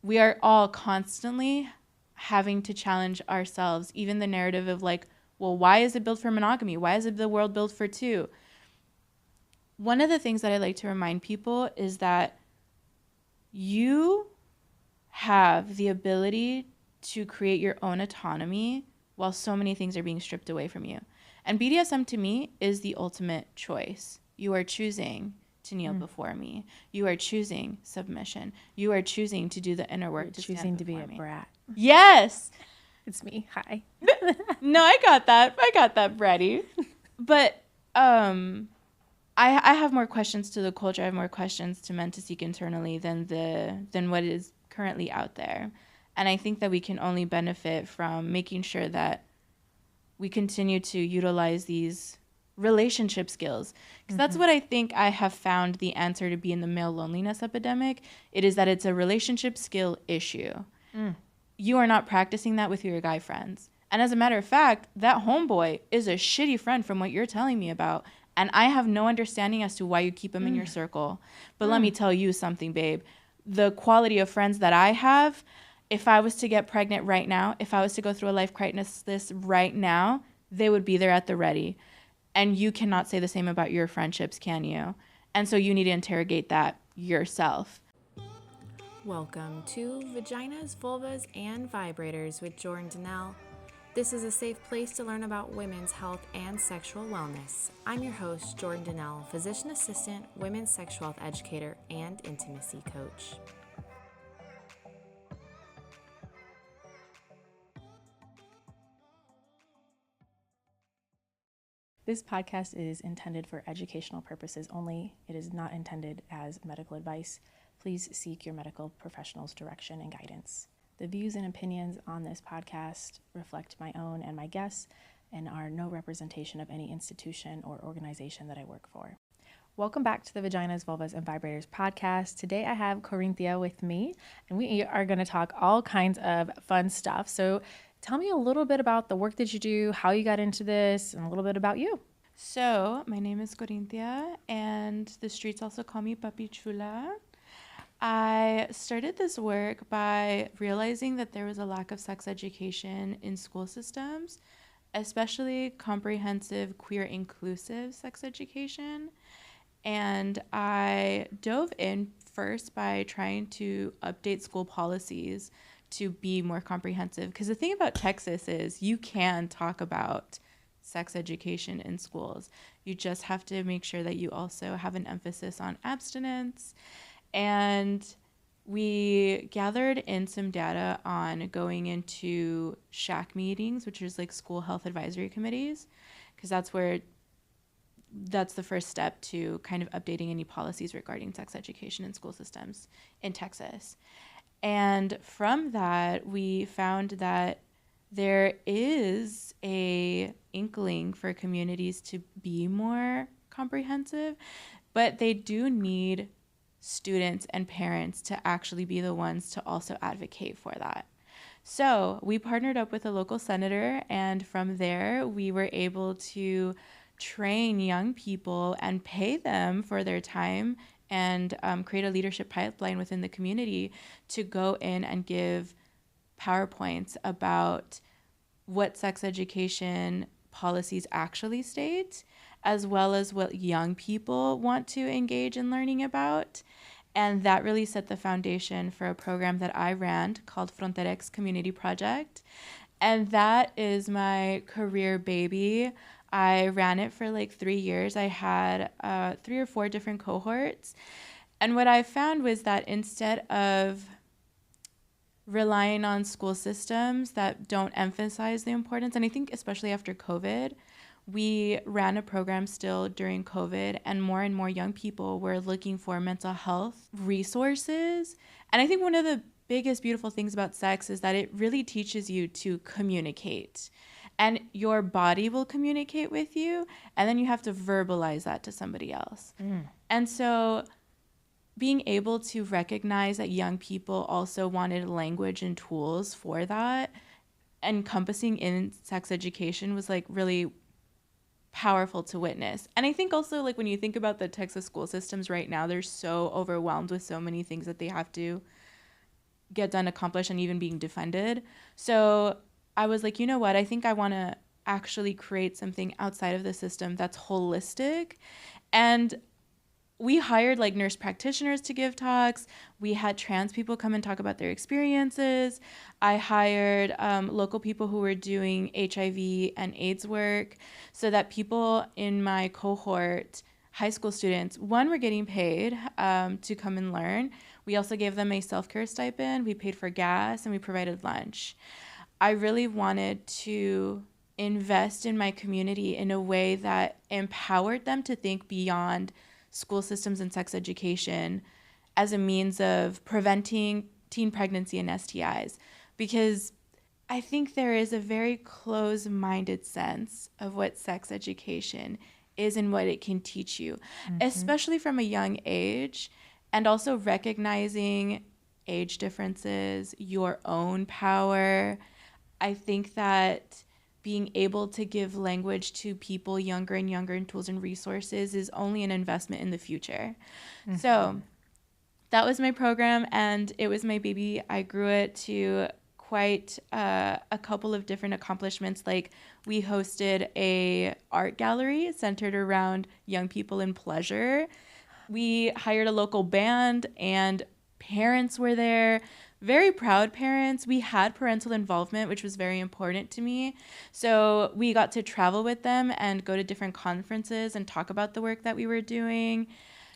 we are all constantly having to challenge ourselves, even the narrative of like, well, why is it built for monogamy? Why is it the world built for two? One of the things that I like to remind people is that you have the ability to create your own autonomy while so many things are being stripped away from you. And BDSM to me is the ultimate choice. You are choosing to kneel before me. You are choosing submission. You are choosing to do the inner work. You're choosing to be a brat. Yes. It's me. Hi. No, I got that, bratty. But I have more questions to the culture. I have more questions to men to seek internally than what is currently out there. And I think that we can only benefit from making sure that we continue to utilize these relationship skills. Because that's what I think I have found the answer to be in the male loneliness epidemic. It is that it's a relationship skill issue. You are not practicing that with your guy friends. And as a matter of fact, that homeboy is a shitty friend from what you're telling me about. And I have no understanding as to why you keep him in your circle. But let me tell you something, babe. The quality of friends that I have, if I was to get pregnant right now, if I was to go through a life crisis right now, they would be there at the ready. And you cannot say the same about your friendships, can you? And so you need to interrogate that yourself. Welcome to Vaginas, Vulvas, and Vibrators with Jordan Donnell. This is a safe place to learn about women's health and sexual wellness. I'm your host, Jordan Donnell, physician assistant, women's sexual health educator, and intimacy coach. This podcast is intended for educational purposes only. It is not intended as medical advice. Please seek your medical professional's direction and guidance. The views and opinions on this podcast reflect my own and my guests and are no representation of any institution or organization that I work for. Welcome back to the Vaginas, Vulvas, and Vibrators podcast. Today I have Corinthia with me, and we are going to talk all kinds of fun stuff. So tell me a little bit about the work that you do, how you got into this, and a little bit about you. So my name is Corinthia, and the streets also call me Papiii Chulaaa. I started this work by realizing that there was a lack of sex education in school systems, especially comprehensive, queer, inclusive sex education. And I dove in first by trying to update school policies to be more comprehensive. Because the thing about Texas is you can talk about sex education in schools. You just have to make sure that you also have an emphasis on abstinence. And we gathered in some data on going into SHAC meetings, which is like school health advisory committees, because that's the first step to kind of updating any policies regarding sex education in school systems in Texas. And from that, we found that there is a inkling for communities to be more comprehensive, but they do need students and parents to actually be the ones to also advocate for that. So we partnered up with a local senator, and from there we were able to train young people and pay them for their time and create a leadership pipeline within the community to go in and give PowerPoints about what sex education policies actually state, as well as what young people want to engage in learning about. And that really set the foundation for a program that I ran called Fronterex Community Project. And that is my career baby. I ran it for like 3 years. I had 3 or 4 different cohorts. And what I found was that instead of relying on school systems that don't emphasize the importance, and I think especially after COVID, we ran a program still during COVID, and more young people were looking for mental health resources. And I think one of the biggest beautiful things about sex is that it really teaches you to communicate. And your body will communicate with you, and then you have to verbalize that to somebody else. And so being able to recognize that young people also wanted language and tools for that, encompassing in sex education, was like really powerful to witness. And I think also, like, when you think about the Texas school systems right now, they're so overwhelmed with so many things that they have to get done, accomplished, and even being defended. So I was like, you know what? I think I want to actually create something outside of the system that's holistic. And we hired like nurse practitioners to give talks. We had trans people come and talk about their experiences. I hired local people who were doing HIV and AIDS work so that people in my cohort, high school students, one, were getting paid to come and learn. We also gave them a self-care stipend. We paid for gas and we provided lunch. I really wanted to invest in my community in a way that empowered them to think beyond school systems and sex education as a means of preventing teen pregnancy and STIs. Because I think there is a very close-minded sense of what sex education is and what it can teach you, especially from a young age, and also recognizing age differences, your own power. I think that being able to give language to people younger and younger and tools and resources is only an investment in the future. So that was my program, and it was my baby. I grew it to quite a couple of different accomplishments. Like, we hosted a art gallery centered around young people in pleasure. We hired a local band, and parents were there. Very proud parents. We had parental involvement, which was very important to me. So we got to travel with them and go to different conferences and talk about the work that we were doing.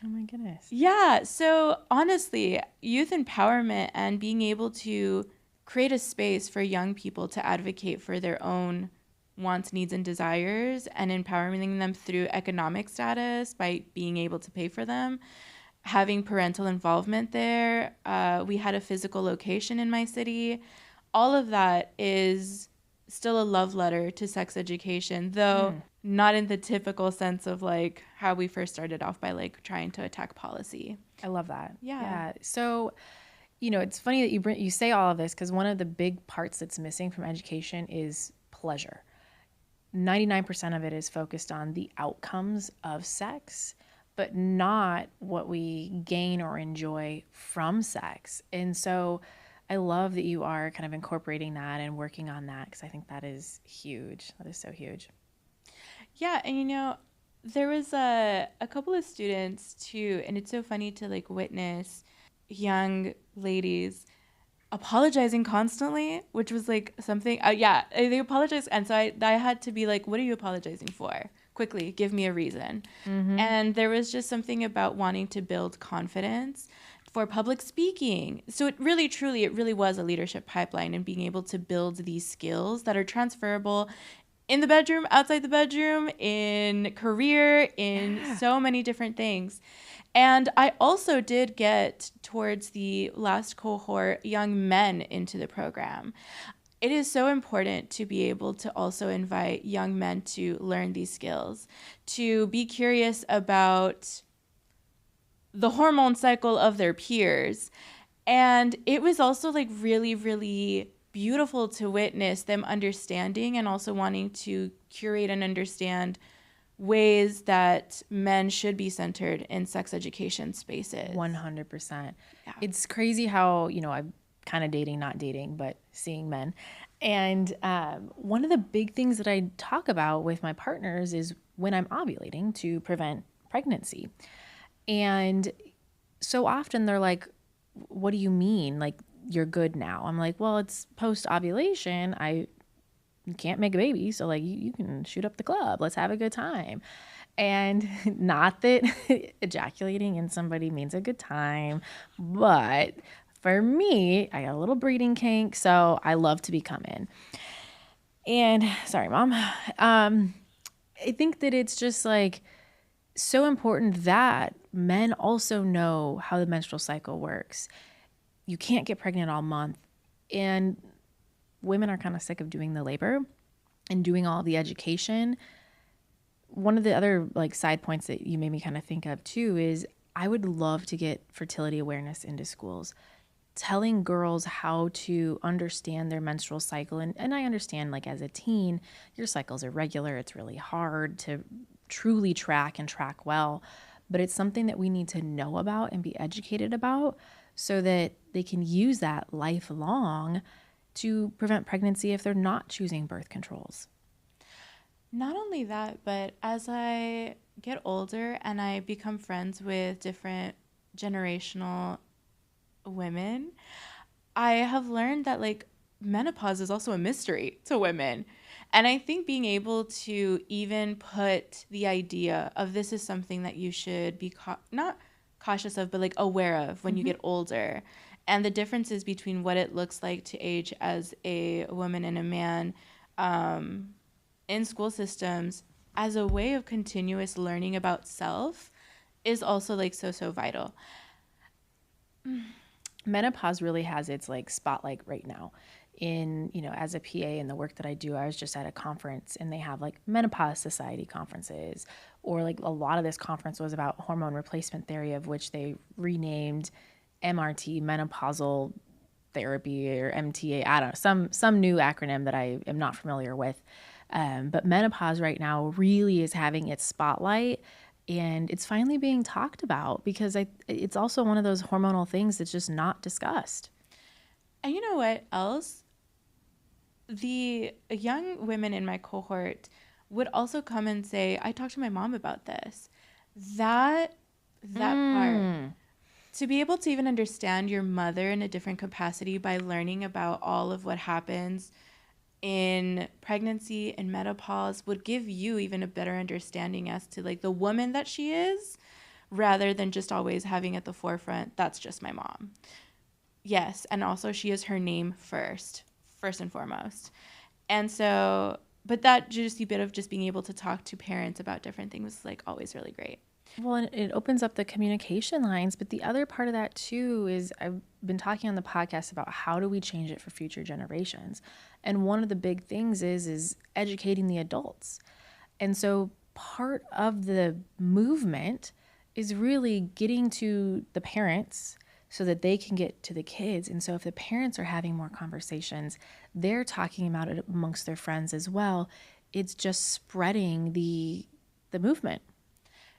Oh my goodness. Yeah. So honestly, youth empowerment and being able to create a space for young people to advocate for their own wants, needs, and desires, and empowering them through economic status by being able to pay for them, having parental involvement there. We had a physical location in my city. All of that is still a love letter to sex education, though not in the typical sense of like how we first started off by like trying to attack policy. I love that. Yeah. So, it's funny that you say all of this, because one of the big parts that's missing from education is pleasure. 99% of it is focused on the outcomes of sex, but not what we gain or enjoy from sex. And so I love that you are kind of incorporating that and working on that, because I think that is huge. That is so huge. Yeah, and there was a couple of students too, and it's so funny to like witness young ladies apologizing constantly, which was like something, they apologized. And so I had to be like, what are you apologizing for? Quickly, give me a reason. And there was just something about wanting to build confidence for public speaking. So it really was a leadership pipeline, and being able to build these skills that are transferable in the bedroom, outside the bedroom, in career, in so many different things. And I also did get, towards the last cohort, young men into the program. It is so important to be able to also invite young men to learn these skills, to be curious about the hormone cycle of their peers. And it was also like really, really beautiful to witness them understanding and also wanting to curate and understand ways that men should be centered in sex education spaces. 100%. Yeah. It's crazy how, I'm kind of dating, not dating, but seeing men. And one of the big things that I talk about with my partners is when I'm ovulating to prevent pregnancy. And so often they're like, what do you mean? Like, you're good now? I'm like, well, it's post ovulation. I can't make a baby, so like you can shoot up the club, let's have a good time. And not that ejaculating in somebody means a good time, but for me, I got a little breeding kink, so I love to be coming. And sorry, Mom. I think that it's just like so important that men also know how the menstrual cycle works. You can't get pregnant all month, and women are kind of sick of doing the labor and doing all the education. One of the other like side points that you made me kind of think of too is I would love to get fertility awareness into schools, telling girls how to understand their menstrual cycle. And I understand, like, as a teen, your cycle's irregular. It's really hard to truly track and track well, but it's something that we need to know about and be educated about, so that they can use that lifelong to prevent pregnancy if they're not choosing birth controls. Not only that, but as I get older and I become friends with different generational women, I have learned that like menopause is also a mystery to women. And I think being able to even put the idea of this is something that you should be not cautious of, but like aware of when you get older, and the differences between what it looks like to age as a woman and a man in school systems as a way of continuous learning about self is also like so vital. Menopause really has its like spotlight right now. In, you know, as a PA in the work that I do, I was just at a conference and they have like menopause society conferences, or like a lot of this conference was about hormone replacement therapy, of which they renamed MRT, menopausal therapy, or MTA. I don't know, some new acronym that I am not familiar with. But menopause right now really is having its spotlight, and it's finally being talked about because it's also one of those hormonal things that's just not discussed. And you know what else? The young women in my cohort would also come and say, I talked to my mom about this. That part. To be able to even understand your mother in a different capacity by learning about all of what happens in pregnancy and menopause would give you even a better understanding as to like the woman that she is, rather than just always having at the forefront, that's just my mom. Yes, and also she is her name first and foremost. And so, but that juicy bit of just being able to talk to parents about different things is like always really great. Well, and it opens up the communication lines. But the other part of that too is I've been talking on the podcast about how do we change it for future generations. And one of the big things is educating the adults. And so part of the movement is really getting to the parents so that they can get to the kids. And so if the parents are having more conversations, they're talking about it amongst their friends as well. It's just spreading the movement.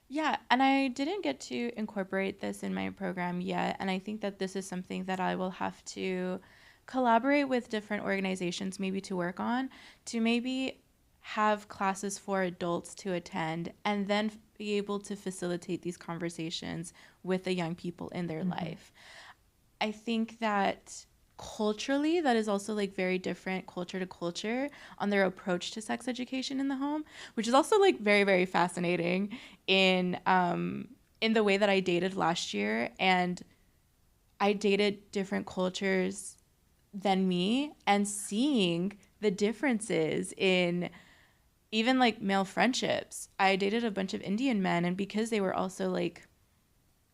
Yeah, and I didn't get to incorporate this in my program yet, and I think that this is something that I will have to collaborate with different organizations maybe to work on, to maybe have classes for adults to attend and then be able to facilitate these conversations with the young people in their life. I think that culturally that is also like very different culture to culture on their approach to sex education in the home, which is also like very fascinating in the way that I dated last year, and I dated different cultures than me, and seeing the differences in even like male friendships. I dated a bunch of Indian men, and because they were also like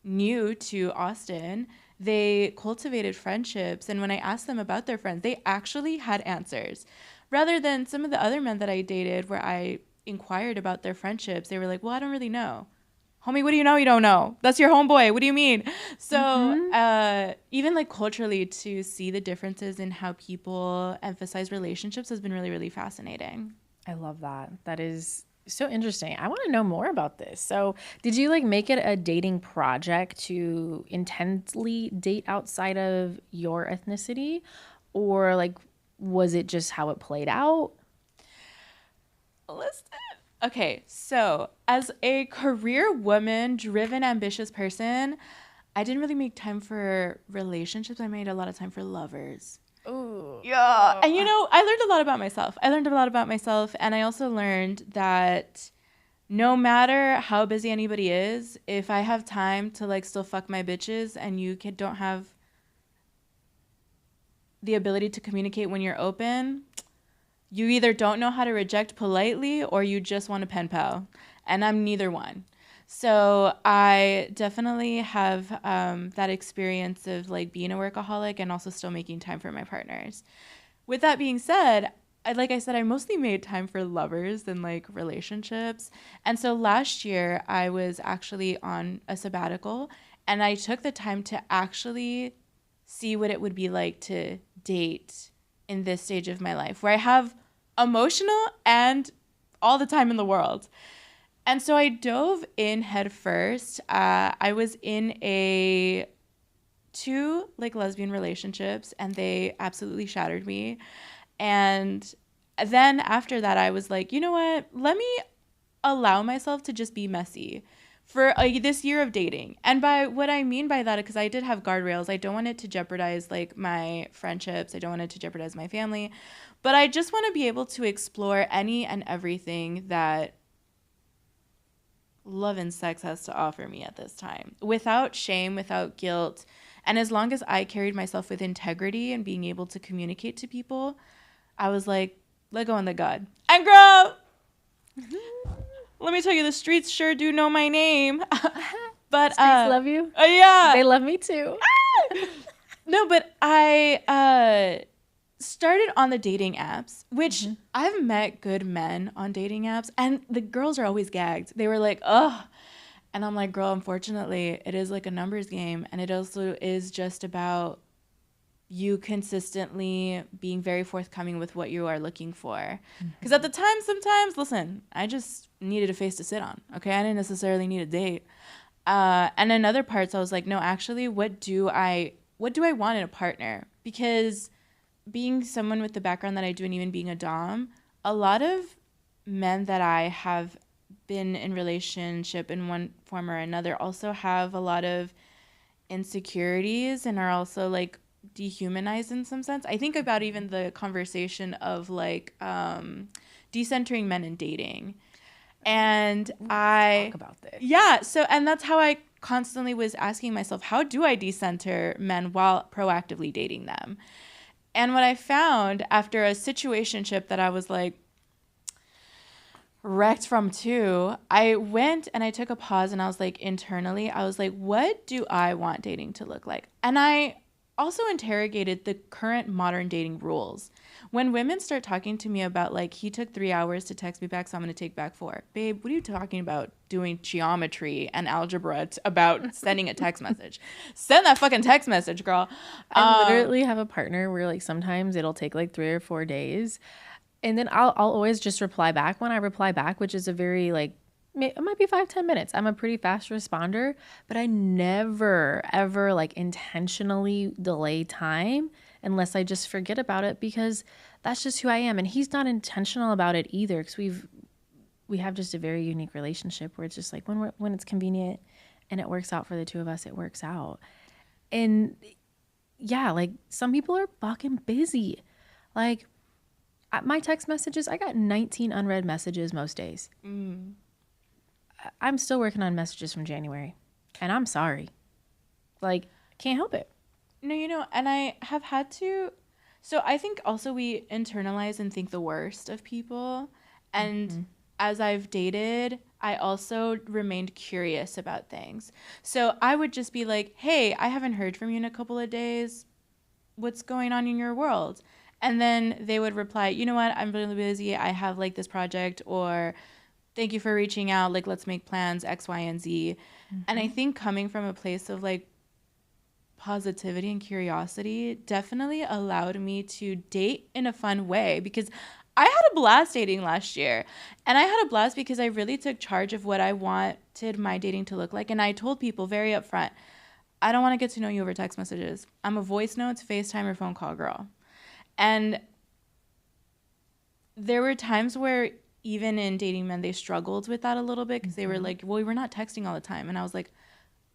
new to Austin, they cultivated friendships. And when I asked them about their friends, they actually had answers. Rather than some of the other men that I dated where I inquired about their friendships, they were like, well, I don't really know. Homie, what do you know you don't know? That's your homeboy. What do you mean? So even like culturally, to see the differences in how people emphasize relationships has been really fascinating. I love that. That is so interesting. I want to know more about this. So did you like make it a dating project to intensely date outside of your ethnicity, or like was it just how it played out? Listen. Okay, so as a career woman, driven, ambitious person, I didn't really make time for relationships. I made a lot of time for lovers. Ooh. Yeah. And you know, I learned a lot about myself. And I also learned that no matter how busy anybody is, if I have time to like still fuck my bitches and you don't have the ability to communicate when you're open, you either don't know how to reject politely or you just want a pen pal. And I'm neither one. So I definitely have that experience of like being a workaholic and also still making time for my partners. With that being said, like I said, I mostly made time for lovers than like relationships. And so last year I was actually on a sabbatical, and I took the time to actually see what it would be like to date in this stage of my life where I have emotional and all the time in the world. And so I dove in head first. I was in a 2 like lesbian relationships, and they absolutely shattered me. And then after that, I was like, you know what? Let me allow myself to just be messy for this year of dating. And by what I mean by that, because I did have guardrails, I don't want it to jeopardize like my friendships. I don't want it to jeopardize my family, but I just want to be able to explore any and everything that love and sex has to offer me at this time without shame, without guilt. And as long as I carried myself with integrity and being able to communicate to people, I was like, let go on the God. And girl, let me tell you, the streets sure do know my name. But Streets love you. Yeah. They love me too. No, but I started on the dating apps, which I've met good men on dating apps, and the girls are always gagged. They were like, ugh. And I'm like, girl, unfortunately, it is like a numbers game. And it also is just about you consistently being very forthcoming with what you are looking for. Because at the time, sometimes, listen, I just needed a face to sit on. Okay, I didn't necessarily need a date. And in other parts, I was like, no, actually, what do I want in a partner? Because being someone with the background that I do, and even being a dom, a lot of men that I have been in relationship in one form or another also have a lot of insecurities and are also like dehumanized in some sense. I think about even the conversation of like decentering men in dating. And I talk about this. Yeah, so and that's how I constantly was asking myself, how do I decenter men while proactively dating them? And what I found after a situationship that I was like wrecked from too, I went and I took a pause and I was like, internally, I was like, what do I want dating to look like? And I also interrogated the current modern dating rules. When women start talking to me about like, he took 3 hours to text me back, so I'm going to take back 4. Babe, what are you talking about doing geometry and algebra about sending a text message? Send that fucking text message, girl. I literally have a partner where like sometimes it'll take like 3 or 4 days. And then I'll always just reply back when I reply back, which is a very like, it might be 5-10 minutes. I'm a pretty fast responder, but I never, ever like intentionally delay time unless I just forget about it, because that's just who I am. And he's not intentional about it either, because we have just a very unique relationship where it's just like when it's convenient and it works out for the two of us, it works out. And yeah, like some people are fucking busy. Like my text messages, I got 19 unread messages most days. I'm still working on messages from January, and I'm sorry. Like, can't help it. No, and I have had to. So I think also we internalize and think the worst of people. And as I've dated, I also remained curious about things. So I would just be like, hey, I haven't heard from you in a couple of days. What's going on in your world? And then they would reply, you know what? I'm really busy. I have like this project, or thank you for reaching out. Like, let's make plans, X, Y, and Z. And I think coming from a place of like positivity and curiosity definitely allowed me to date in a fun way, because I had a blast dating last year. And I had a blast because I really took charge of what I wanted my dating to look like. And I told people very upfront, I don't want to get to know you over text messages. I'm a voice notes, FaceTime, or phone call girl. And there were times where even in dating men, they struggled with that a little bit, because they were like, well, we're not texting all the time. And I was like,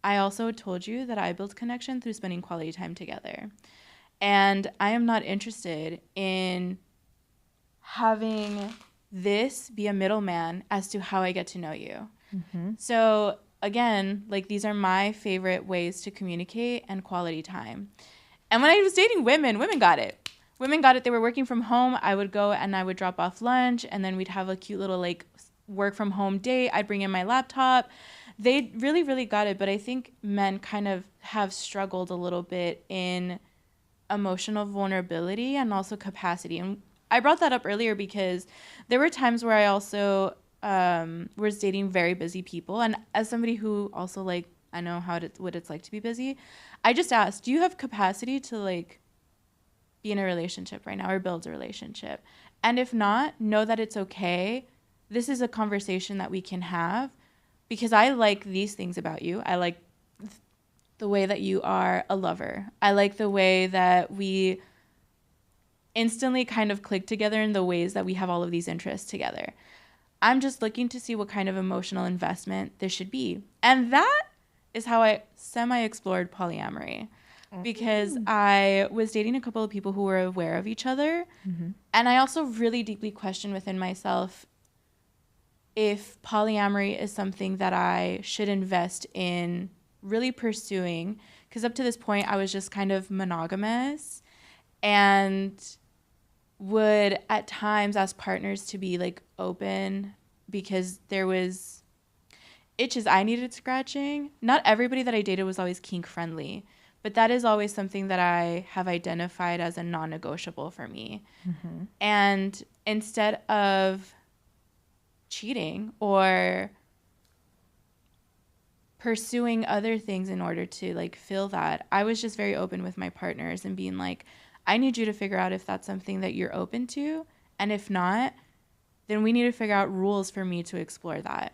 I also told you that I built connection through spending quality time together. And I am not interested in having this be a middleman as to how I get to know you. So again, like, these are my favorite ways to communicate and quality time. And when I was dating women got it. Women got it. They were working from home. I would go and I would drop off lunch, and then we'd have a cute little like work from home date. I'd bring in my laptop. They really, really got it. But I think men kind of have struggled a little bit in emotional vulnerability and also capacity. And I brought that up earlier because there were times where I also was dating very busy people. And as somebody who also like, I know what it's like to be busy, I just asked, do you have capacity to like be in a relationship right now or build a relationship? And if not, know that it's okay. This is a conversation that we can have, because I like these things about you. I like the way that you are a lover. I like the way that we instantly kind of click together in the ways that we have all of these interests together. I'm just looking to see what kind of emotional investment this should be. And that is how I semi-explored polyamory, because I was dating a couple of people who were aware of each other. Mm-hmm. And I also really deeply questioned within myself if polyamory is something that I should invest in really pursuing. Because up to this point, I was just kind of monogamous and would at times ask partners to be like open, because there was itches I needed scratching. Not everybody that I dated was always kink friendly, but that is always something that I have identified as a non-negotiable for me. Mm-hmm. And instead of cheating or pursuing other things in order to like fill that, I was just very open with my partners and being like, I need you to figure out if that's something that you're open to, and if not, then we need to figure out rules for me to explore that.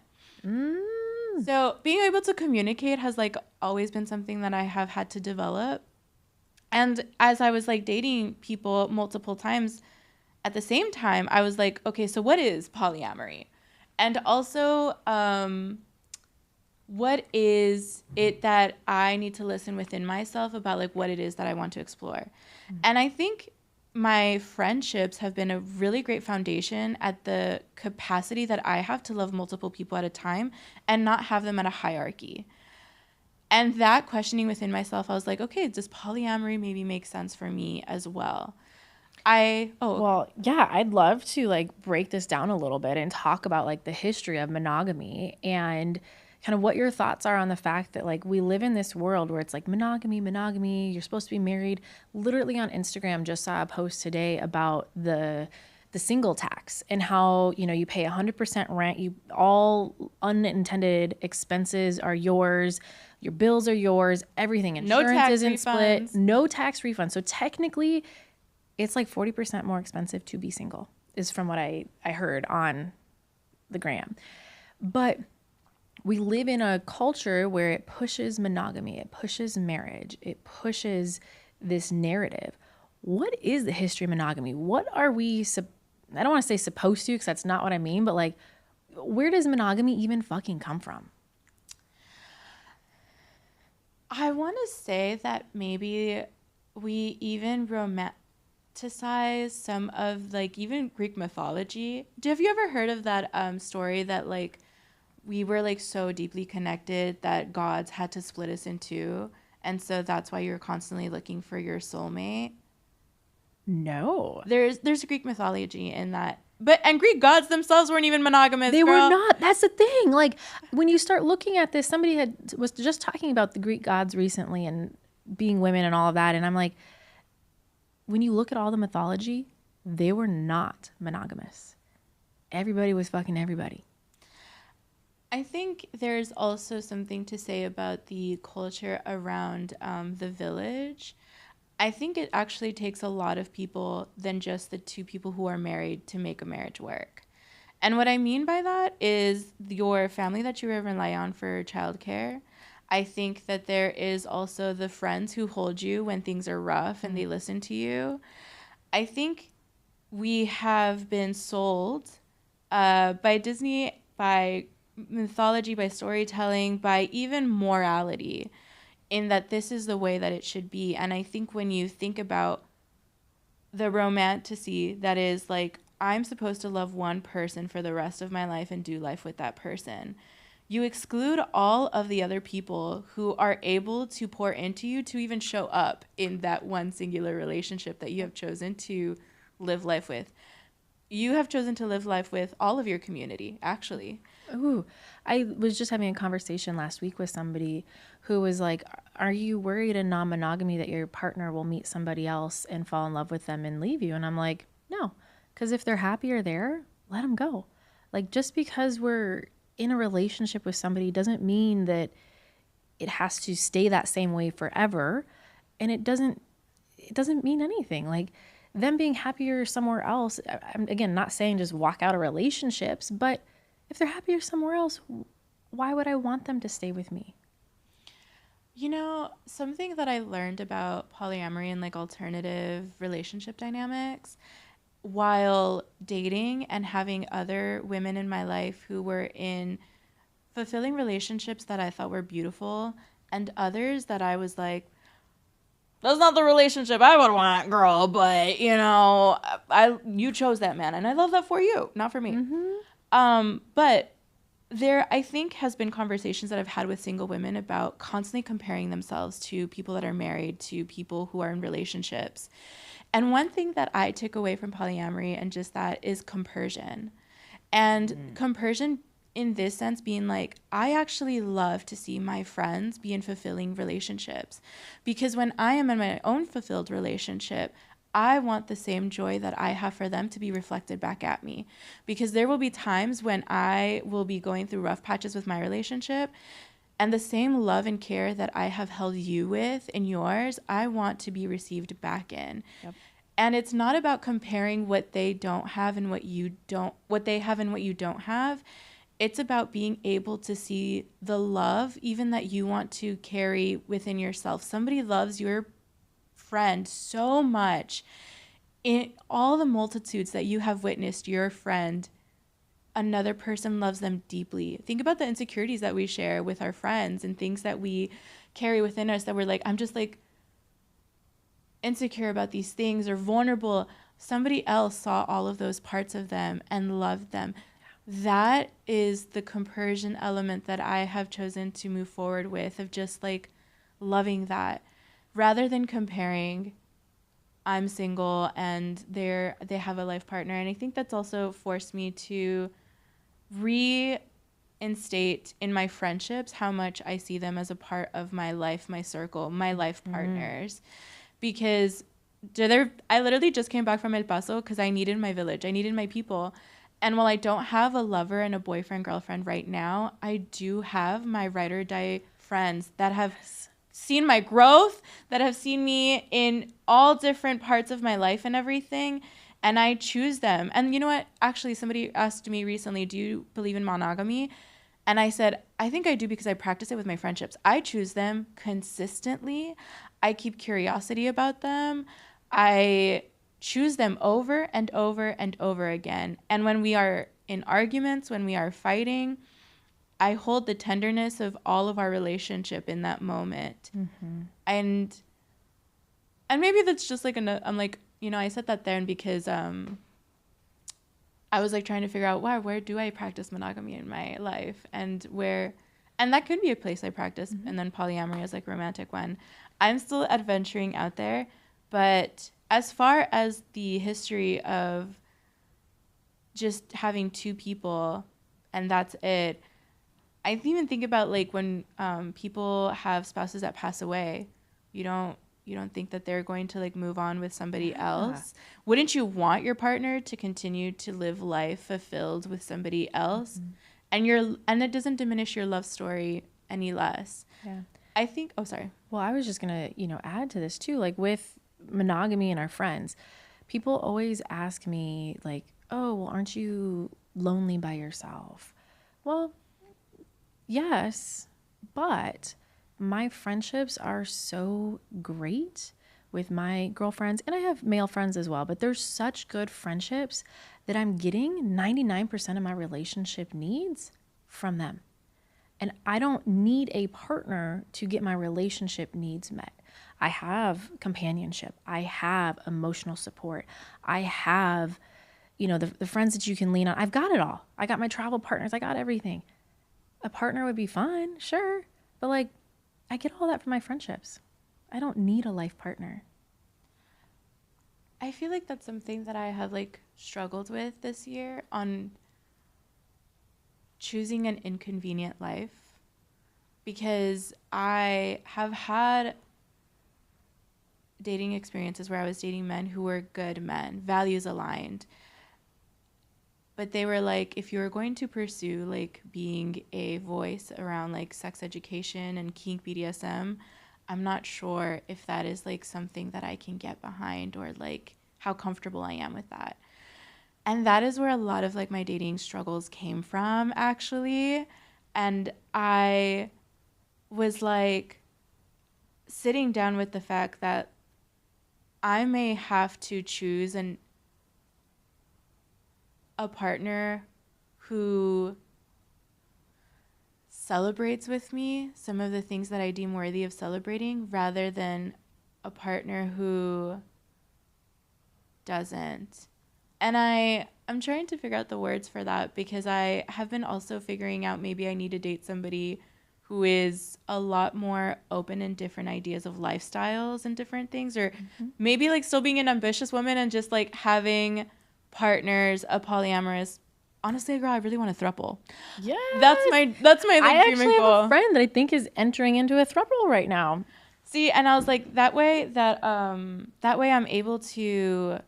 So being able to communicate has like always been something that I have had to develop. And as I was like dating people multiple times at the same time, I was like, okay, so what is polyamory? And also, what is it that I need to listen within myself about like what it is that I want to explore? And I think my friendships have been a really great foundation at the capacity that I have to love multiple people at a time and not have them at a hierarchy. And that questioning within myself, I was like, okay, does polyamory maybe make sense for me as well? Well, yeah, I'd love to like break this down a little bit and talk about like the history of monogamy and kind of what your thoughts are on the fact that like we live in this world where it's like monogamy, you're supposed to be married. Literally on Instagram, just saw a post today about the single tax and how, you know, you pay 100% rent, you all unintended expenses are yours, your bills are yours, everything, insurance isn't split, no tax refund. So technically it's like 40% more expensive to be single, is from what I heard on the gram. But we live in a culture where it pushes monogamy, it pushes marriage, it pushes this narrative. What is the history of monogamy? What are we, I don't want to say supposed to, because that's not what I mean, but like, where does monogamy even fucking come from? I want to say that maybe we even romanticize some of like even Greek mythology. Have you ever heard of that story that like we were like so deeply connected that gods had to split us in two, and so that's why you're constantly looking for your soulmate? No. There's a Greek mythology in that. And Greek gods themselves weren't even monogamous. They girl. were not. That's the thing. Like when you start looking at this, somebody was just talking about the Greek gods recently and being women and all of that, and I'm like, when you look at all the mythology, they were not monogamous. Everybody was fucking everybody. I think there's also something to say about the culture around the village. I think it actually takes a lot of people than just the two people who are married to make a marriage work. And what I mean by that is your family that you rely on for childcare. I think that there is also the friends who hold you when things are rough and they listen to you. I think we have been sold by Disney, by mythology, by storytelling, by even morality, in that this is the way that it should be. And I think when you think about the romantasy that is like, I'm supposed to love one person for the rest of my life and do life with that person, you exclude all of the other people who are able to pour into you to even show up in that one singular relationship that you have chosen to live life with. You have chosen to live life with all of your community, actually. Ooh, I was just having a conversation last week with somebody who was like, are you worried in non-monogamy that your partner will meet somebody else and fall in love with them and leave you? And I'm like, no, because if they're happier there, let them go. Like just because we're in a relationship with somebody doesn't mean that it has to stay that same way forever. And it doesn't mean anything. Like them being happier somewhere else, I'm again not saying just walk out of relationships, but if they're happier somewhere else, why would I want them to stay with me? You know, something that I learned about polyamory and like alternative relationship dynamics while dating and having other women in my life who were in fulfilling relationships that I thought were beautiful, and others that I was like, that's not the relationship I would want, girl, but you chose that man and I love that for you, not for me. But there, I think, has been conversations that I've had with single women about constantly comparing themselves to people that are married, to people who are in relationships. And one thing that I took away from polyamory and just that is compersion. And compersion in this sense being like, I actually love to see my friends be in fulfilling relationships, because when I am in my own fulfilled relationship, I want the same joy that I have for them to be reflected back at me, because there will be times when I will be going through rough patches with my relationship, and the same love and care that I have held you with in yours, I want to be received back in. Yep. And it's not about comparing what they don't have and what they have and what you don't have. It's about being able to see the love even that you want to carry within yourself. Somebody loves your friend so much. In all the multitudes that you have witnessed your friend, another person loves them deeply. Think about the insecurities that we share with our friends and things that we carry within us that we're like, I'm just like insecure about these things or vulnerable. Somebody else saw all of those parts of them and loved them. That is the compersion element that I have chosen to move forward with, of just like loving that rather than comparing. I'm single and they have a life partner. And I think that's also forced me to reinstate in my friendships how much I see them as a part of my life, my circle, my life partners. Because I literally just came back from El Paso because I needed my village. I needed my people. And while I don't have a lover and a boyfriend, girlfriend right now, I do have my ride or die friends that have seen my growth, that have seen me in all different parts of my life and everything. And I choose them. And you know what? Actually, somebody asked me recently, do you believe in monogamy? And I said, I think I do because I practice it with my friendships. I choose them consistently. I keep curiosity about them. I choose them over and over and over again. And when we are in arguments, when we are fighting, I hold the tenderness of all of our relationship in that moment. And maybe that's just like I'm like, I said that there and because I was like trying to figure out where do I practice monogamy in my life, and that could be a place I practice. And then polyamory is like romantic one. I'm still adventuring out there, but as far as the history of just having two people and that's it, I even think about like when people have spouses that pass away, you don't think that they're going to like move on with somebody else. Wouldn't you want your partner to continue to live life fulfilled with somebody else? And it doesn't diminish your love story any less. Yeah. I think, oh, sorry. Well, I was just going to, add to this too, like with monogamy and our friends, people always ask me like, oh, well, aren't you lonely by yourself? Well, yes, but my friendships are so great with my girlfriends, and I have male friends as well, but they're such good friendships that I'm getting 99% of my relationship needs from them. And I don't need a partner to get my relationship needs met. I have companionship. I have emotional support. I have, the friends that you can lean on. I've got it all. I got my travel partners. I got everything. A partner would be fine, sure. But like, I get all that from my friendships. I don't need a life partner. I feel like that's something that I have like struggled with this year on choosing an inconvenient life, because I have had dating experiences where I was dating men who were good men, values aligned. But they were like, if you were going to pursue like being a voice around like sex education and kink BDSM, I'm not sure if that is like something that I can get behind, or like how comfortable I am with that. And that is where a lot of like my dating struggles came from, actually. And I was like, sitting down with the fact that I may have to choose a partner who celebrates with me some of the things that I deem worthy of celebrating, rather than a partner who doesn't. And I'm trying to figure out the words for that, because I have been also figuring out maybe I need to date somebody who is a lot more open in different ideas of lifestyles and different things, or maybe like still being an ambitious woman and just like having partners, a polyamorous. Honestly, girl, I really want a throuple. Yeah, That's my like, I dream actually and have goal. a friend that I think is entering into a throuple right now. See, and I was like, that way I'm able to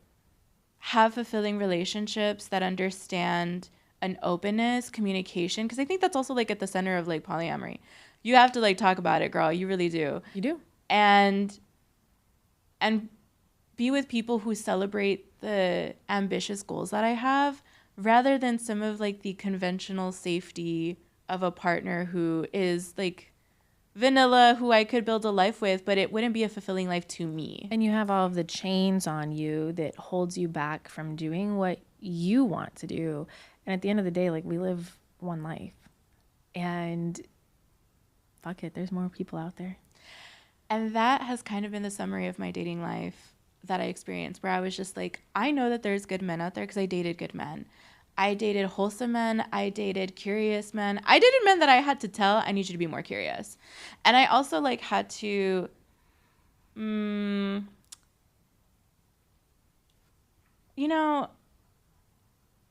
have fulfilling relationships that understand an openness, communication, because I think that's also like at the center of like polyamory. You have to like talk about it, girl. You really do. You do. And be with people who celebrate the ambitious goals that I have, rather than some of like the conventional safety of a partner who is like vanilla, who I could build a life with, but it wouldn't be a fulfilling life to me. And you have all of the chains on you that holds you back from doing what you want to do. And at the end of the day, like, we live one life. And fuck it, there's more people out there. And that has kind of been the summary of my dating life that I experienced, where I was just like, I know that there's good men out there because I dated good men. I dated wholesome men. I dated curious men. I dated men that I had to tell, I need you to be more curious. And I also like had to, you know,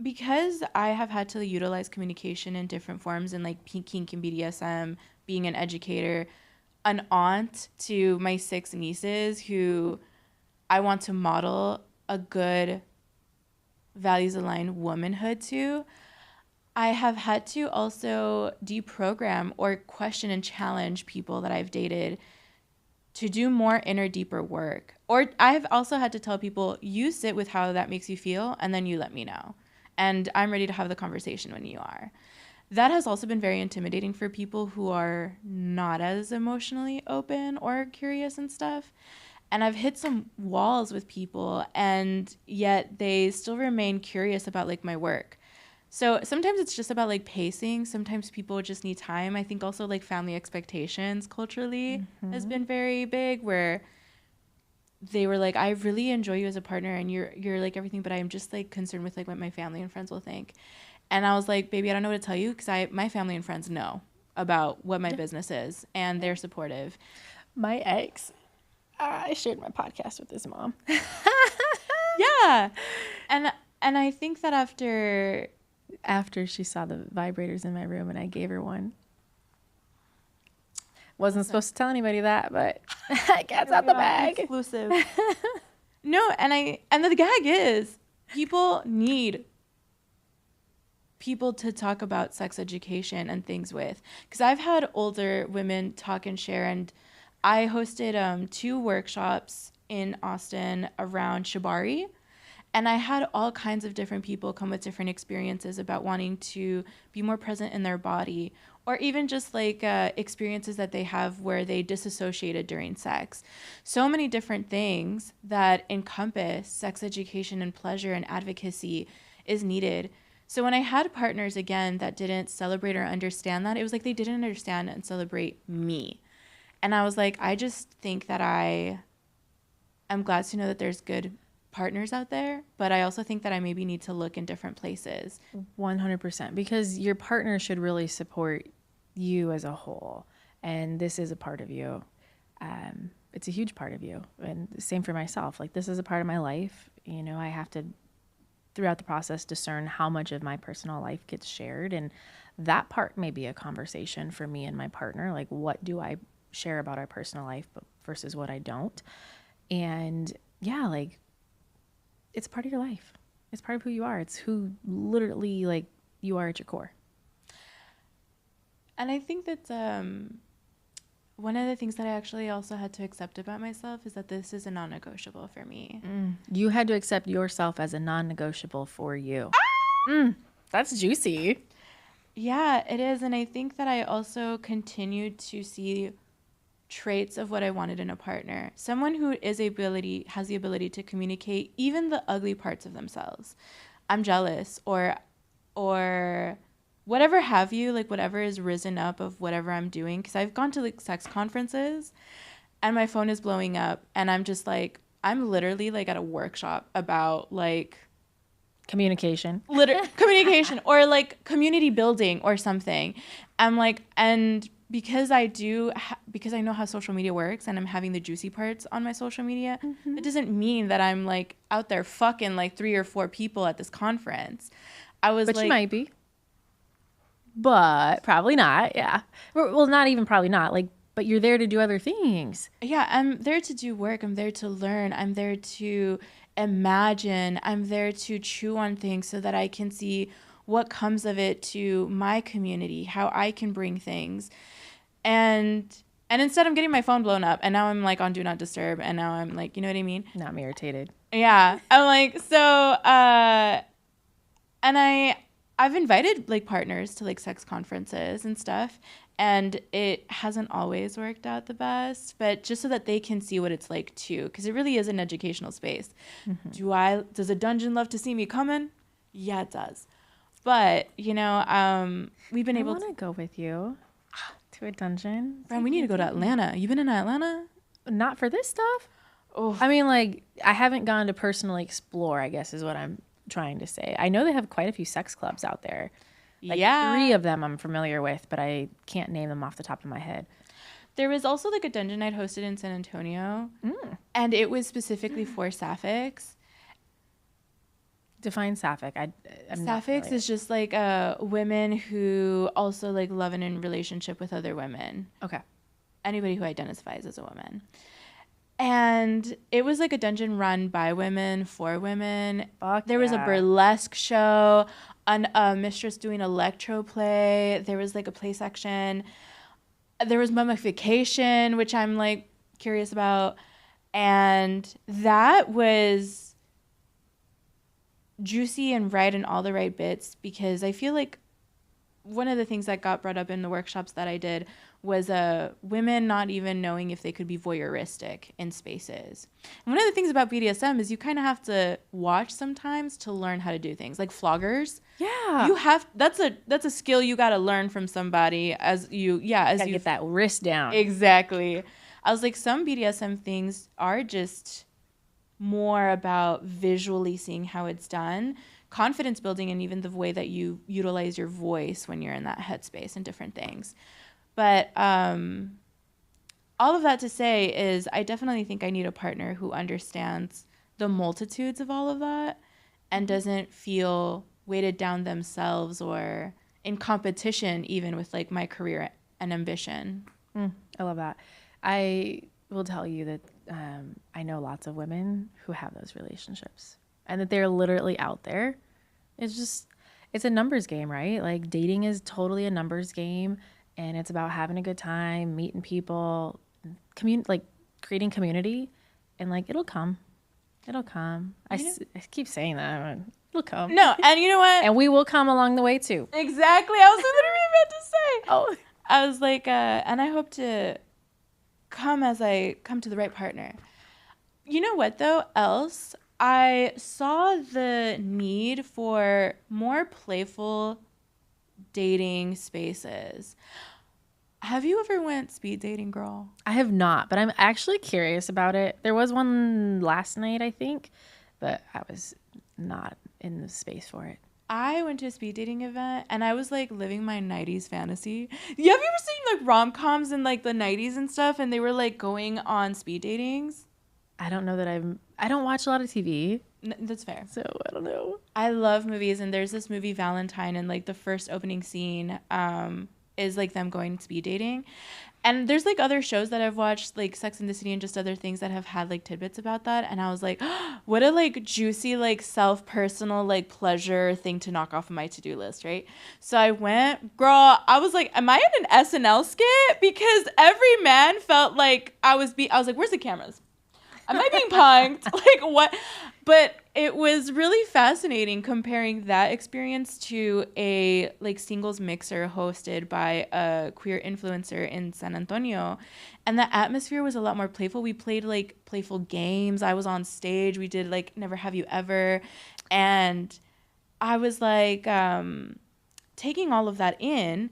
because I have had to utilize communication in different forms in like Kink and BDSM, being an educator, an aunt to my 6 nieces who I want to model a good values-aligned womanhood to, I have had to also deprogram or question and challenge people that I've dated to do more inner, deeper work. Or I've also had to tell people, you sit with how that makes you feel, and then you let me know. And I'm ready to have the conversation when you are. That has also been very intimidating for people who are not as emotionally open or curious and stuff. And I've hit some walls with people, and yet they still remain curious about like my work. So sometimes it's just about like pacing. Sometimes people just need time. I think also like family expectations culturally has been very big, where they were like, I really enjoy you as a partner and you're like everything, but I'm just like concerned with like what my family and friends will think. And I was like, baby, I don't know what to tell you, because my family and friends know about what my business is, and they're supportive. My ex, I shared my podcast with his mom. Yeah. And I think that after she saw the vibrators in my room and I gave her one. Wasn't supposed to tell anybody that, but cat's out the bag. Exclusive. No, and the gag is people need people to talk about sex education and things with, because I've had older women talk and share, and I hosted 2 workshops in Austin around shibari, and I had all kinds of different people come with different experiences about wanting to be more present in their body, or even just like experiences that they have where they disassociated during sex. So many different things that encompass sex education and pleasure and advocacy is needed. So when I had partners, again, that didn't celebrate or understand that, it was like they didn't understand and celebrate me. And I was like, I just think that I'm glad to know that there's good partners out there, but I also think that I maybe need to look in different places. 100%, because your partner should really support you as a whole. And this is a part of you. It's a huge part of you. And same for myself. Like, this is a part of my life. You know, I have to, throughout the process, discern how much of my personal life gets shared. And that part may be a conversation for me and my partner. Like, what do I share about our personal life versus what I don't? And yeah, like, it's part of your life. It's part of who you are. It's who literally, like, you are at your core. And I think that one of the things that I actually also had to accept about myself is that this is a non-negotiable for me. You had to accept yourself as a non-negotiable for you. That's juicy. Yeah, it is. And I think that I also continued to see traits of what I wanted in a partner. Someone who has the ability to communicate even the ugly parts of themselves. I'm jealous or whatever have you, like whatever is risen up of whatever I'm doing. Because I've gone to like sex conferences and my phone is blowing up and I'm just like, I'm literally like at a workshop about like communication or like community building or something. I'm like, and because because I know how social media works and I'm having the juicy parts on my social media, it doesn't mean that I'm like out there fucking like 3 or 4 people at this conference. But you might be. But probably not. Yeah. Well, not even probably not. Like, but you're there to do other things. Yeah, I'm there to do work. I'm there to learn. I'm there to imagine. I'm there to chew on things so that I can see what comes of it to my community, how I can bring things. And instead I'm getting my phone blown up and now I'm like on do not disturb and now I'm like, you know what I mean? Now I'm irritated. Yeah. I'm like, so, and I've invited like partners to like sex conferences and stuff, and it hasn't always worked out the best, but just so that they can see what it's like too, because it really is an educational space. Does a dungeon love to see me coming? Yeah, it does. But, you know, we've been able to. I want to go with you to a dungeon. Friend, we need to go to Atlanta. You been in Atlanta? Not for this stuff. Oh, I mean, like, I haven't gone to personally explore, I guess is what I'm trying to say. I know they have quite a few sex clubs out there. Like, yeah. 3 of them I'm familiar with, but I can't name them off the top of my head. There was also like a dungeon night hosted in San Antonio, and it was specifically for sapphics. Define sapphic. Sapphics is just like women who also like love and in relationship with other women. Okay. Anybody who identifies as a woman. And it was like a dungeon run by women for women. There was a burlesque show, a mistress doing electro play. There was like a play section. There was mummification, which I'm like curious about. And that was juicy and right in all the right bits, because I feel like one of the things that got brought up in the workshops that I did was women not even knowing if they could be voyeuristic in spaces. And one of the things about BDSM is you kind of have to watch sometimes to learn how to do things, like floggers. Yeah. That's a skill you got to learn from somebody as you get that wrist down. Exactly. I was like, some BDSM things are just more about visually seeing how it's done, confidence building, and even the way that you utilize your voice when you're in that headspace and different things. But all of that to say is I definitely think I need a partner who understands the multitudes of all of that and doesn't feel weighted down themselves or in competition even with like my career and ambition. I love that. I will tell you that I know lots of women who have those relationships and that they're literally out there. It's a numbers game, right? Like dating is totally a numbers game. And it's about having a good time, meeting people, like creating community, and like it'll come. I keep saying that. It'll come. No, and you know what? And we will come along the way too. Exactly. I was literally about to say. Oh, I was like, and I hope to come as I come to the right partner. You know what though? Else, I saw the need for more playful dating spaces. Have you ever went speed dating, girl? I have not, but I'm actually curious about it. There was one last night, I think, but I was not in the space for it. I went to a speed dating event and I was like living my 90s fantasy. Have you ever seen like rom-coms in like the 90s and stuff, and they were like going on speed datings? I don't know that I don't watch a lot of TV. That's fair. So I don't know. I love movies, and there's this movie Valentine, and like the first opening scene is like them going speed dating. And there's like other shows that I've watched, like Sex and the City and just other things that have had like tidbits about that. And I was like, oh, what a like juicy, like self-personal, like pleasure thing to knock off of my to-do list, right? So I went, girl, I was like, am I in an SNL skit? Because every man felt like I was like, where's the cameras? Am I being punked? Like what? But it was really fascinating comparing that experience to a like singles mixer hosted by a queer influencer in San Antonio, and the atmosphere was a lot more playful. We played like playful games. I was on stage. We did like Never Have You Ever, and I was like taking all of that in.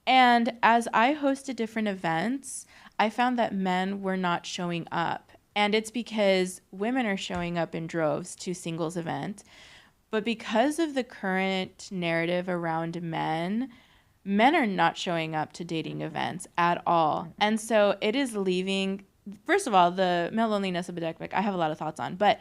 And as I hosted different events, I found that men were not showing up. And it's because women are showing up in droves to singles event. But because of the current narrative around men, men are not showing up to dating events at all. And so it is leaving, first of all, the male loneliness epidemic, I have a lot of thoughts on, but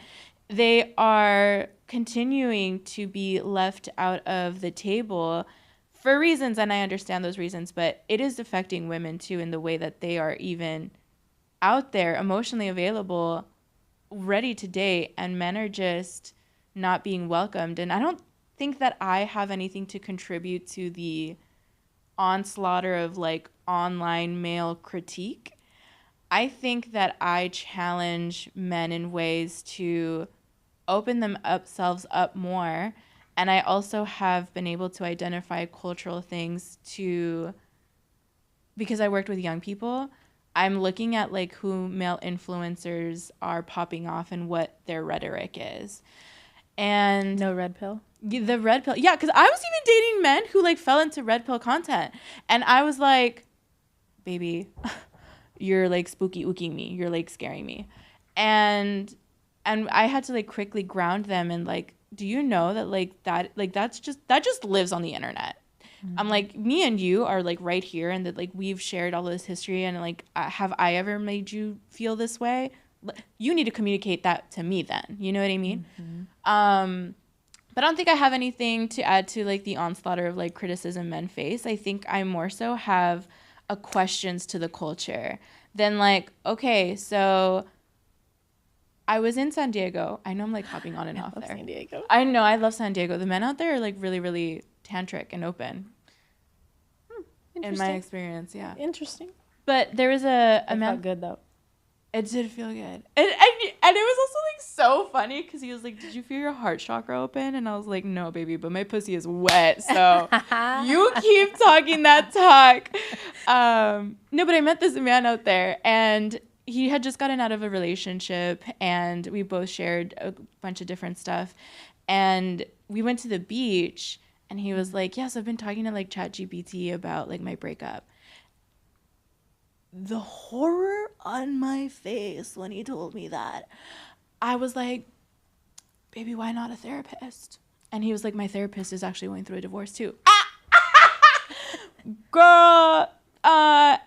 they are continuing to be left out of the table for reasons, and I understand those reasons, but it is affecting women too in the way that they are even out there, emotionally available, ready to date, and men are just not being welcomed. And I don't think that I have anything to contribute to the onslaught of like online male critique. I think that I challenge men in ways to open themselves up more. And I also have been able to identify cultural things because I worked with young people. I'm looking at like who male influencers are popping off and what their rhetoric is. And No red pill? the red pill. Yeah, because I was even dating men who like fell into red pill content. And I was like, baby, you're like spooky ooking me. You're like scaring me. And I had to like quickly ground them and like, do you know that that just lives on the internet? I'm like, me and you are like right here, and that like we've shared all this history, and like have I ever made you feel this way? You need to communicate that to me then. You know what I mean? But I don't think I have anything to add to like the onslaught of like criticism men face. I think I more so have a questions to the culture than like, okay, so I was in San Diego. I know I'm like hopping on and off there. San Diego. I know, I love San Diego. The men out there are like really, really tantric and open. In my experience, yeah. Interesting. But there was a It man. felt good though. It did feel good. And it was also like so funny because he was like, "Did you feel your heart chakra open?" And I was like, "No, baby, but my pussy is wet, so you keep talking that talk." No, but I met this man out there, and he had just gotten out of a relationship, and we both shared a bunch of different stuff. And we went to the beach, and he was like, "Yes, I've been talking to like ChatGPT about like my breakup." The horror on my face when he told me that, I was like, "Baby, why not a therapist?" And he was like, "My therapist is actually going through a divorce too." Girl.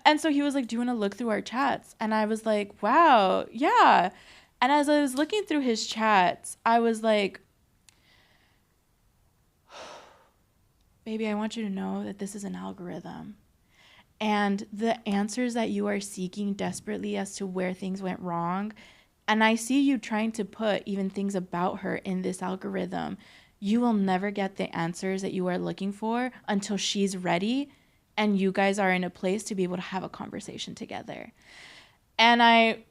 And so he was like, "Do you want to look through our chats?" And I was like, "Wow, yeah." And as I was looking through his chats, I was like, "Baby, I want you to know that this is an algorithm. And the answers that you are seeking desperately as to where things went wrong, and I see you trying to put even things about her in this algorithm, you will never get the answers that you are looking for until she's ready and you guys are in a place to be able to have a conversation together." And I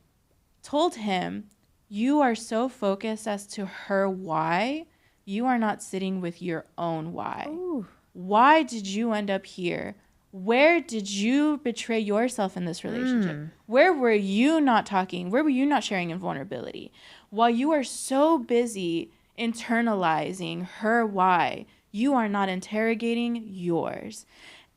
told him, "You are so focused as to her why, you are not sitting with your own why. Ooh. Why did you end up here? Where did you betray yourself in this relationship? Where were you not talking? Where were you not sharing in vulnerability? While you are so busy internalizing her why, you are not interrogating yours.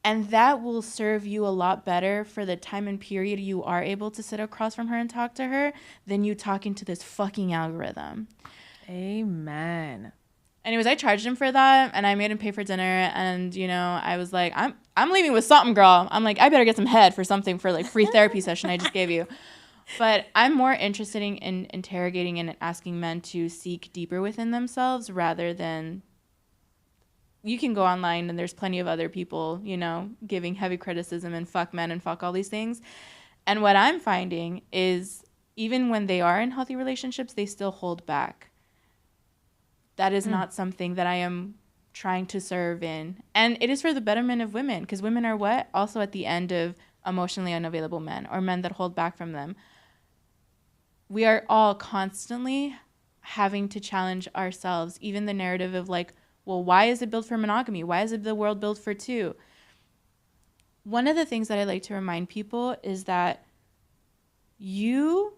And that will serve you a lot better for the time and period you are able to sit across from her and talk to her than you talking to this fucking algorithm." Amen. Anyways, I charged him for that, and I made him pay for dinner, and, you know, I was like, I'm leaving with something, girl. I'm like, I better get some head for something for, like, free therapy session I just gave you. But I'm more interested in interrogating and asking men to seek deeper within themselves rather than, you can go online and there's plenty of other people, you know, giving heavy criticism and fuck men and fuck all these things. And what I'm finding is even when they are in healthy relationships, they still hold back. That is not something that I am trying to serve in. And it is for the betterment of women, because women are what? Also at the end of emotionally unavailable men or men that hold back from them. We are all constantly having to challenge ourselves, even the narrative of like, well, why is it built for monogamy? Why is it the world built for two? One of the things that I like to remind people is that you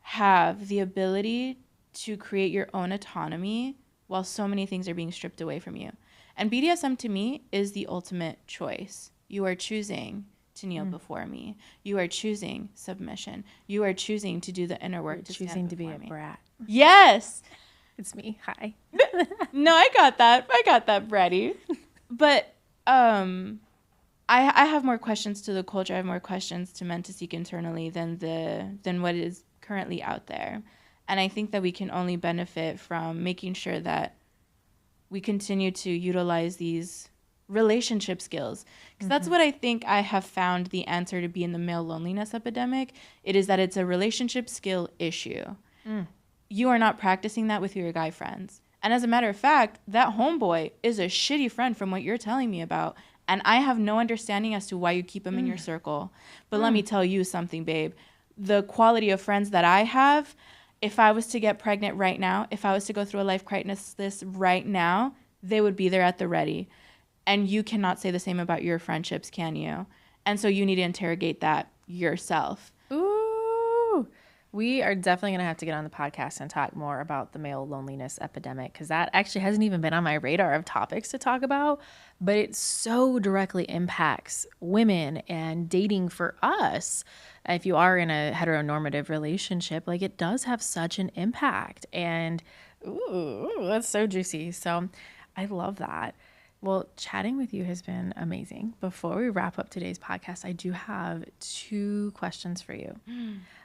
have the ability to create your own autonomy while so many things are being stripped away from you. And BDSM to me is the ultimate choice. You are choosing to kneel before me. You are choosing submission. You are choosing to do the inner work. You're choosing to be a brat. Yes. It's me. Hi. No, I got that, bratty. But I have more questions to the culture. I have more questions to men to seek internally than what is currently out there. And I think that we can only benefit from making sure that we continue to utilize these relationship skills. Because that's what I think I have found the answer to be in the male loneliness epidemic. It is that it's a relationship skill issue. You are not practicing that with your guy friends. And as a matter of fact, that homeboy is a shitty friend from what you're telling me about. And I have no understanding as to why you keep him in your circle. But let me tell you something, babe. The quality of friends that I have, if I was to get pregnant right now, if I was to go through a life crisis right now, they would be there at the ready. And you cannot say the same about your friendships, can you? And so you need to interrogate that yourself. Ooh. We are definitely going to have to get on the podcast and talk more about the male loneliness epidemic, because that actually hasn't even been on my radar of topics to talk about, but it so directly impacts women and dating for us. If you are in a heteronormative relationship, like it does have such an impact. And ooh, that's so juicy. So I love that. Well, chatting with you has been amazing. Before we wrap up today's podcast, I do have 2 questions for you.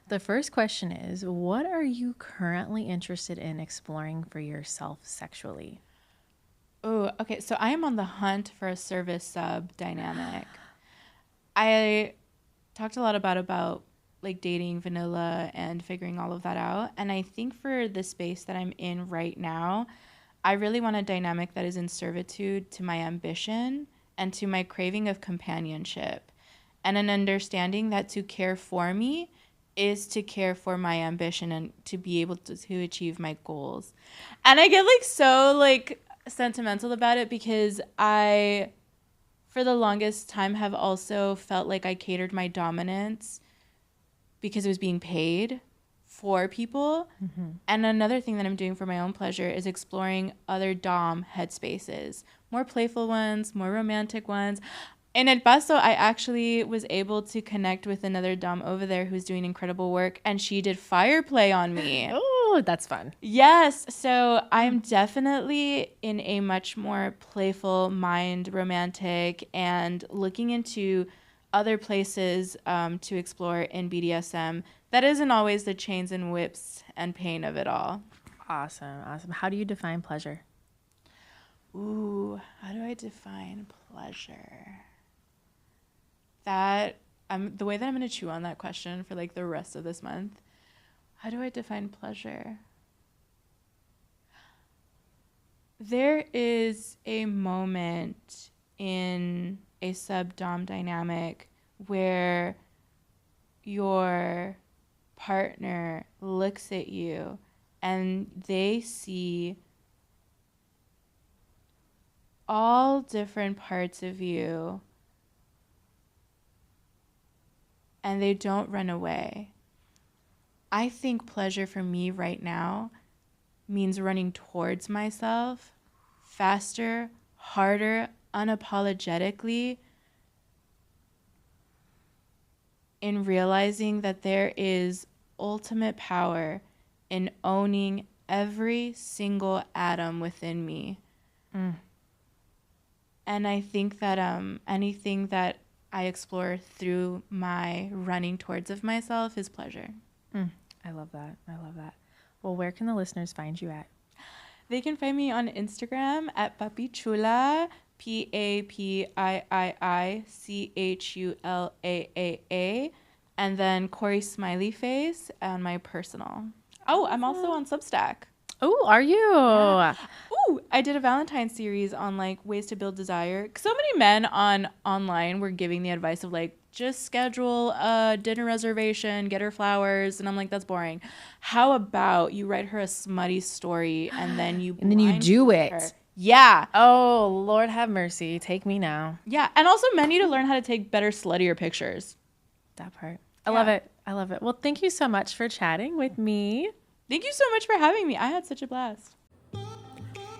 The first question is, what are you currently interested in exploring for yourself sexually? Oh, okay. So I am on the hunt for a service sub dynamic. I talked a lot about like dating vanilla and figuring all of that out. And I think for the space that I'm in right now, I really want a dynamic that is in servitude to my ambition and to my craving of companionship, and an understanding that to care for me is to care for my ambition and to be able to achieve my goals. And I get like so like sentimental about it because I, for the longest time, have also felt like I catered my dominance because it was being paid for people. And another thing that I'm doing for my own pleasure is exploring other dom headspaces, more playful ones, more romantic ones. In El Paso, I actually was able to connect with another dom over there who's doing incredible work, and she did fire play on me. Oh, that's fun. Yes, so I'm definitely in a much more playful mind, romantic, and looking into other places to explore in BDSM that isn't always the chains and whips and pain of it all. Awesome. How do you define pleasure? Ooh, how do I define pleasure? The way that I'm going to chew on that question for like the rest of this month. How do I define pleasure? There is a moment in a sub-dom dynamic where your partner looks at you and they see all different parts of you and they don't run away. I think pleasure for me right now means running towards myself faster, harder, unapologetically, in realizing that there is ultimate power in owning every single atom within me. And I think that anything that I explore through my running towards of myself is pleasure. I love that. Well, where can the listeners find you at? They can find me on Instagram at Papiii Chulaaa, Papiiii, and then Corey Smiley Face on my personal. Oh, I'm also on Substack. Oh, are you? Yeah. Ooh, I did a Valentine's series on like ways to build desire. So many men online were giving the advice of like, just schedule a dinner reservation, get her flowers. And I'm like, that's boring. How about you write her a smutty story and then you do it. her? Yeah. Oh, Lord have mercy. Take me now. Yeah. And also men need to learn how to take better, sluttier pictures. That part. I love it. I love it. Well, thank you so much for chatting with me. Thank you so much for having me. I had such a blast.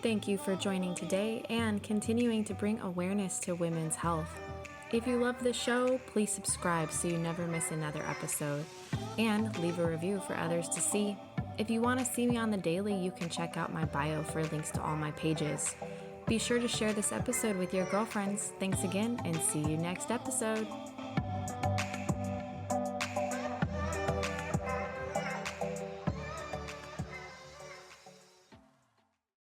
Thank you for joining today and continuing to bring awareness to women's health. If you love this show, please subscribe so you never miss another episode, and leave a review for others to see. If you want to see me on the daily, you can check out my bio for links to all my pages. Be sure to share this episode with your girlfriends. Thanks again, and see you next episode.